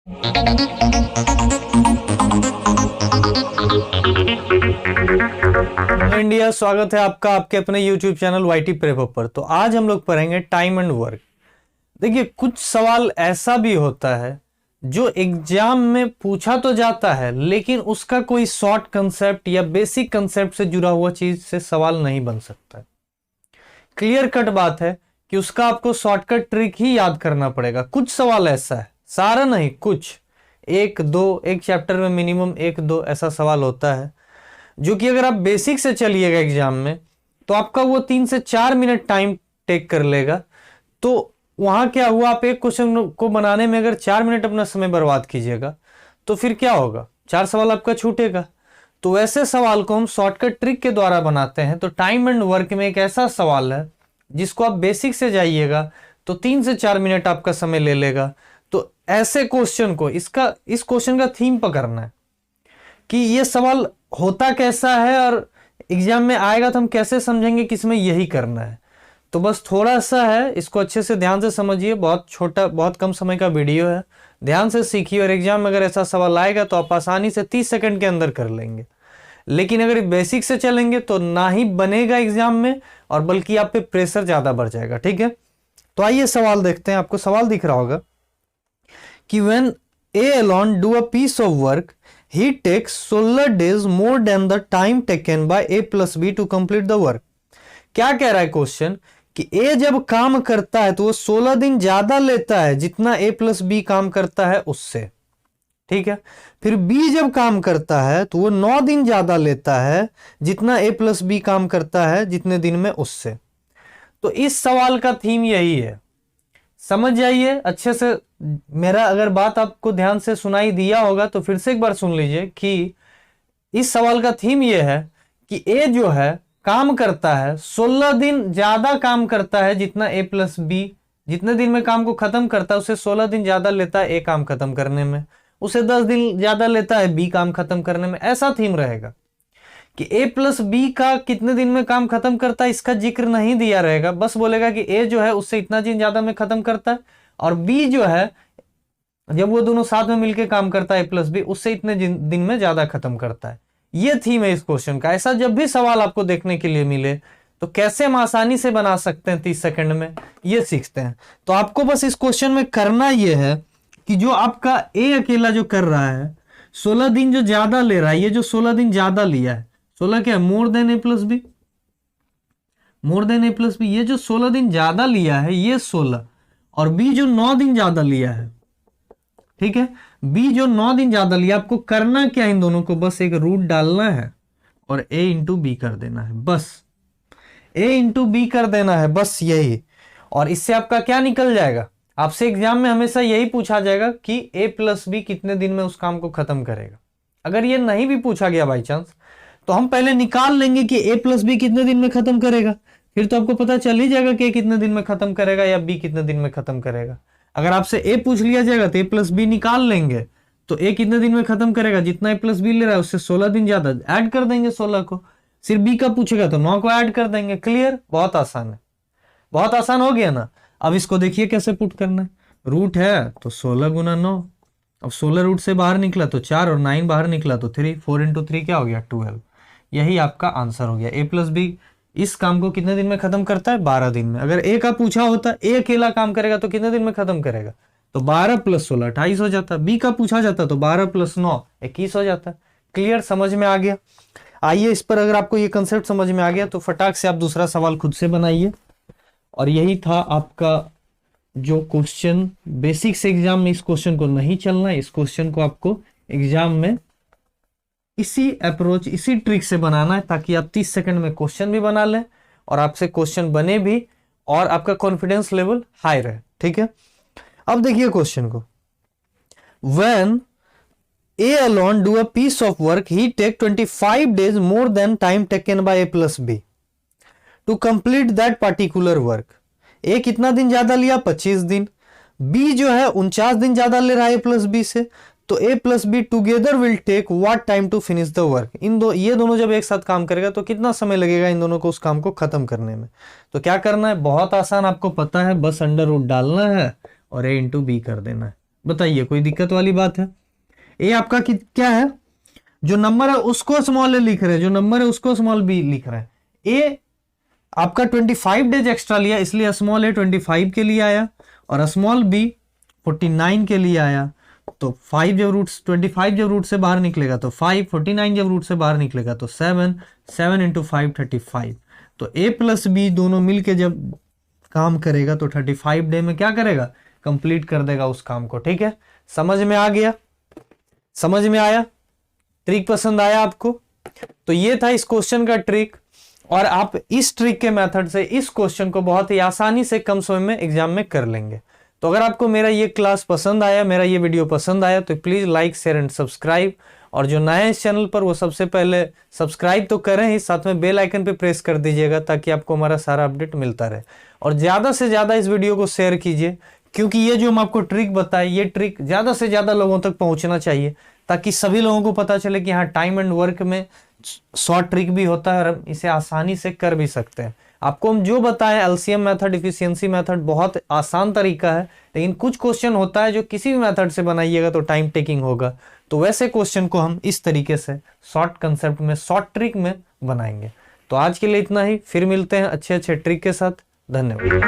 India, स्वागत है आपका आपके अपने YouTube चैनल वाईटी प्रेप पर। तो आज हम लोग पढ़ेंगे टाइम एंड वर्क। देखिए, कुछ सवाल ऐसा भी होता है जो एग्जाम में पूछा तो जाता है, लेकिन उसका कोई शॉर्ट कंसेप्ट या बेसिक कंसेप्ट से जुड़ा हुआ चीज से सवाल नहीं बन सकता। क्लियर कट बात है कि उसका आपको शॉर्टकट ट्रिक ही याद करना पड़ेगा। कुछ सवाल ऐसा है, सारा नहीं, कुछ एक चैप्टर में मिनिमम एक दो ऐसा सवाल होता है जो कि अगर आप बेसिक से चलिएगा एग्जाम में तो आपका वो 3 से 4 मिनट टाइम टेक कर लेगा। तो वहां क्या हुआ, आप एक क्वेश्चन को बनाने में अगर 4 मिनट अपना समय बर्बाद कीजिएगा तो फिर क्या होगा, 4 सवाल आपका छूटेगा। तो वैसे सवाल को हम शॉर्टकट ट्रिक के द्वारा बनाते हैं। तो टाइम एंड वर्क में एक ऐसा सवाल है जिसको आप बेसिक से जाइएगा तो 3 से 4 मिनट आपका समय ले लेगा। तो ऐसे क्वेश्चन को इस क्वेश्चन का थीम पकड़ना है कि ये सवाल होता कैसा है और एग्जाम में आएगा तो हम कैसे समझेंगे कि इसमें यही करना है। तो बस थोड़ा सा है, इसको अच्छे से ध्यान से समझिए। बहुत छोटा, बहुत कम समय का वीडियो है, ध्यान से सीखिए और एग्जाम में अगर ऐसा सवाल आएगा तो आप आसानी से 30 सेकंड के अंदर कर लेंगे। लेकिन अगर बेसिक से चलेंगे तो ना ही बनेगा एग्जाम में और बल्कि आप पे प्रेशर ज्यादा बढ़ जाएगा। ठीक है, तो आइए सवाल देखते हैं। आपको सवाल दिख रहा होगा कि when A alone do a piece of work, he takes 16 days more than the time taken by A plus B to complete the work। क्या कह रहा है क्वेश्चन कि A जब काम करता है तो वो 16 दिन ज्यादा लेता है जितना A plus B काम करता है उससे। ठीक है, फिर B जब काम करता है तो वो 9 दिन ज्यादा लेता है जितना A plus B काम करता है जितने दिन में उससे। तो इस सवाल का थीम यही है, समझ जाइए अच्छे से। मेरा अगर बात आपको ध्यान से सुनाई दिया होगा तो फिर से एक बार सुन लीजिए कि इस सवाल का थीम यह है कि ए जो है काम करता है 16 दिन ज्यादा काम करता है जितना ए प्लस बी, जितने दिन में काम को खत्म करता है उसे 16 दिन ज्यादा लेता है ए काम खत्म करने में, उसे 10 दिन ज्यादा लेता है बी काम खत्म करने में। ऐसा थीम रहेगा कि ए प्लस बी का कितने दिन में काम खत्म करता है इसका जिक्र नहीं दिया रहेगा, बस बोलेगा कि ए जो है उससे इतना दिन ज्यादा में खत्म करता है और बी जो है जब वो दोनों साथ में मिलकर काम करता है ए प्लस बी उससे इतने दिन में ज्यादा खत्म करता है। ये थीम है इस क्वेश्चन का। ऐसा जब भी सवाल आपको देखने के लिए मिले तो कैसे हम आसानी से बना सकते हैं 30 सेकंड में, ये सीखते हैं। तो आपको बस इस क्वेश्चन में करना यह है कि जो आपका ए अकेला जो कर रहा है 16 दिन जो ज्यादा ले रहा है, ये जो 16 दिन ज्यादा लिया है, 16 क्या है, मोर देन ए प्लस बी, मोर देन ए प्लस बी। ये जो 16 दिन ज्यादा लिया है ये 16 और बी जो 9 दिन ज्यादा लिया है। ठीक है, बी जो 9 दिन ज्यादा लिया, आपको करना क्या, इन दोनों को बस एक रूट डालना है और ए इंटू बी कर देना है, बस ए इंटू बी कर देना है, बस यही। और इससे आपका क्या निकल जाएगा, आपसे एग्जाम में हमेशा यही पूछा जाएगा कि ए प्लस बी कितने दिन में उस काम को खत्म करेगा। अगर ये नहीं भी पूछा गया बाई चांस तो हम पहले निकाल लेंगे कि ए प्लस बी कितने दिन में खत्म करेगा, फिर तो आपको पता चल ही जाएगा कि ए कितने दिन में खत्म करेगा या बी कितने दिन में खत्म करेगा। अगर आपसे ए पूछ लिया जाएगा तो ए प्लस बी निकाल लेंगे, तो ए कितने दिन में खत्म करेगा, जितना ए प्लस बी ले रहा है उससे 16 दिन ज्यादा ऐड कर देंगे 16 को। सिर्फ बी का पूछेगा तो 9 को ऐड कर देंगे। क्लियर, बहुत आसान है, बहुत आसान हो गया ना। अब इसको देखिए कैसे पुट करना है। रूट है तो 16 गुना 9, अब 16 रूट से बाहर निकला तो 4 और 9 बाहर निकला तो 3, 4 इंटू 3 क्या हो गया, 12। यही आपका आंसर हो गया। ए प्लस बी इस काम को कितने दिन में खत्म करता है, 12 दिन में। अगर ए का पूछा होता ए अकेला काम करेगा तो कितने दिन में खत्म करेगा, तो 12 प्लस 16 28 हो जाता। बी का पूछा जाता तो 12 प्लस 9 21 हो जाता। क्लियर, समझ में आ गया। आइए इस पर अगर आपको ये कंसेप्ट समझ में आ गया तो फटाक से आप दूसरा सवाल खुद से बनाइए। और यही था आपका जो क्वेश्चन बेसिक से एग्जाम में, इस क्वेश्चन को नहीं चलना, इस क्वेश्चन को आपको एग्जाम में इसी अप्रोच, इसी ट्रिक से बनाना है ताकि आप 30 सेकंड में क्वेश्चन भी बना लें और आपसे क्वेश्चन बने भी और आपका कॉन्फिडेंस लेवल हाई रहे। ठीक है, अब देखिए क्वेश्चन को। When A alone do a piece of work, he take 25 days more than time taken by A plus B to complete that particular work। A कितना दिन ज्यादा लिया, 25 दिन। B जो है 49 दिन ज्यादा ले रहा है A प्लस बी से, तो A plus B together will take what time to finish the work. ये दोनों जब एक साथ काम करेगा तो कितना समय लगेगा इन दोनों को उस काम को खत्म करने में। तो क्या करना है, बहुत आसान, आपको पता है, बस अंडर रूट डालना है और ए इंटू बी कर देना है, बताइए, कोई दिक्कत वाली बात है? ए आपका क्या है, जो नंबर है उसको स्मॉल ए लिख रहे हैं, जो नंबर है उसको स्मॉल बी लिख रहे हैं। ए आपका 25 डेज एक्स्ट्रा लिया, इसलिए स्मॉल ए 25 के लिए आया और स्मॉल बी 49 के लिए आया। तो 5 जब रूट 25 जब रूट से बाहर निकलेगा तो 5, 49 जब रूट से बाहर निकलेगा तो 7, 7 इंटू 5 35। तो ए प्लस बी दोनों मिलके जब काम करेगा तो 35 डे में क्या करेगा, कंप्लीट कर देगा उस काम को। ठीक है, समझ में आ गया, समझ में आया, ट्रिक पसंद आया आपको? तो ये था इस क्वेश्चन का ट्रिक, और आप इस ट्रिक के मेथड से इस क्वेश्चन को बहुत ही आसानी से कम समय में एग्जाम में कर लेंगे। तो अगर आपको मेरा ये क्लास पसंद आया, मेरा ये वीडियो पसंद आया, तो please like, share and subscribe. और जो नए हैं इस चैनल पर वो सबसे पहले सब्सक्राइब तो करें ही, साथ में बेल आइकन पे प्रेस कर दीजिएगा ताकि आपको हमारा सारा अपडेट मिलता रहे। और ज्यादा से ज्यादा इस वीडियो को शेयर कीजिए, क्योंकि ये जो हम आपको ट्रिक बताए, ये ट्रिक ज्यादा से ज्यादा लोगों तक पहुंचना चाहिए, ताकि सभी लोगों को पता चले कि हाँ, टाइम एंड वर्क में शॉर्ट ट्रिक भी होता है और हम इसे आसानी से कर भी सकते हैं। आपको हम जो बताएं एलसीएम मेथड, इफिशियंसी मेथड बहुत आसान तरीका है, लेकिन कुछ क्वेश्चन होता है जो किसी भी मेथड से बनाइएगा तो टाइम टेकिंग होगा। तो वैसे क्वेश्चन को हम इस तरीके से शॉर्ट कंसेप्ट में, शॉर्ट ट्रिक में बनाएंगे। तो आज के लिए इतना ही, फिर मिलते हैं अच्छे अच्छे ट्रिक के साथ। धन्यवाद।